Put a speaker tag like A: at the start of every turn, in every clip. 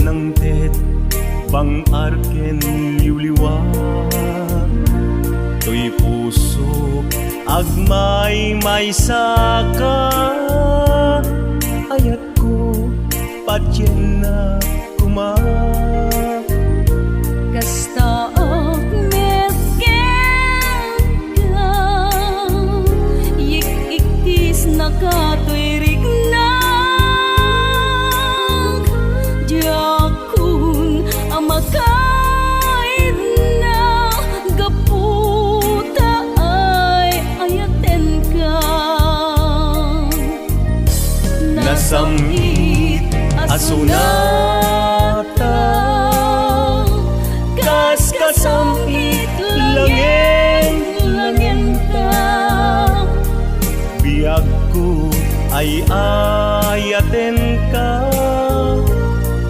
A: ng tet bang arken liwliwat to'y puso agmay may saka ayat ko patyen na kuma
B: kasta medken ka yik-iktis nakatuirig na jakun amakaid na gaputa ay ayaten ka
A: nasamit asunata kas kasamit langin ta biag ko ay ayaten ka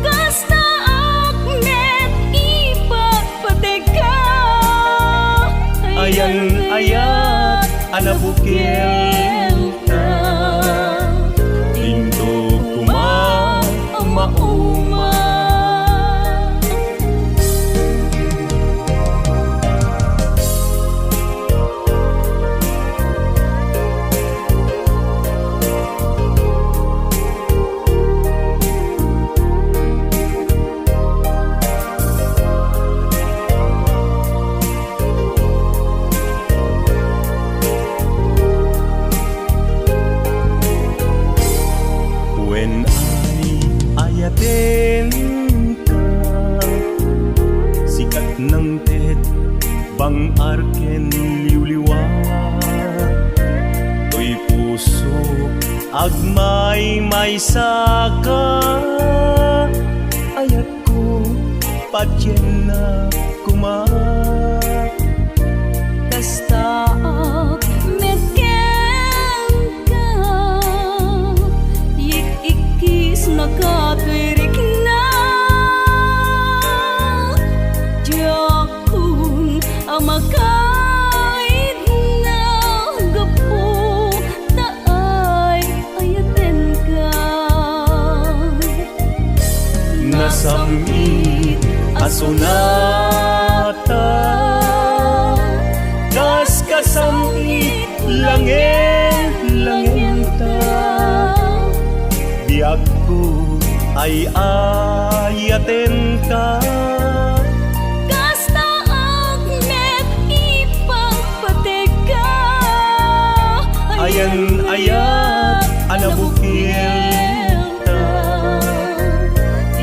B: kasta akmet ipagpatig ka
A: ayan ayat anabukil ta Indo kuma mauma when ayaten ka sikat ng tet bang arken liwliwat to'y puso agmay may saka ayat ko patyen na kuma
B: kasta medken ka yik-ikis nakatuirig na jakun amakaid na gaputa ay ayaten ka
A: nasamit asunata kas kasamit langin ta biag ko ay ayaten ka
B: kasta akmet ipagpatig ka
A: ayan ayat anabukil ta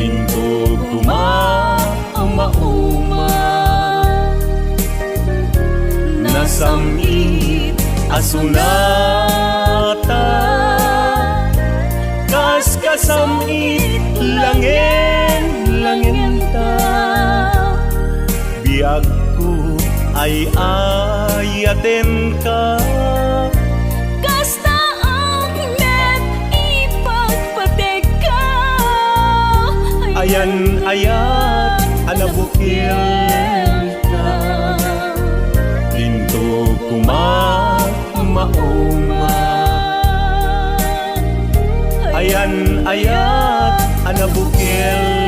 A: Indo kuma mauma nasamit asunata kas kasamit langin ta biag ko ay ayaten ka
B: kasta akmet ipagpatig ka
A: ayan ayat anabukil ka Indo kuma mauma ayan ayat anabukil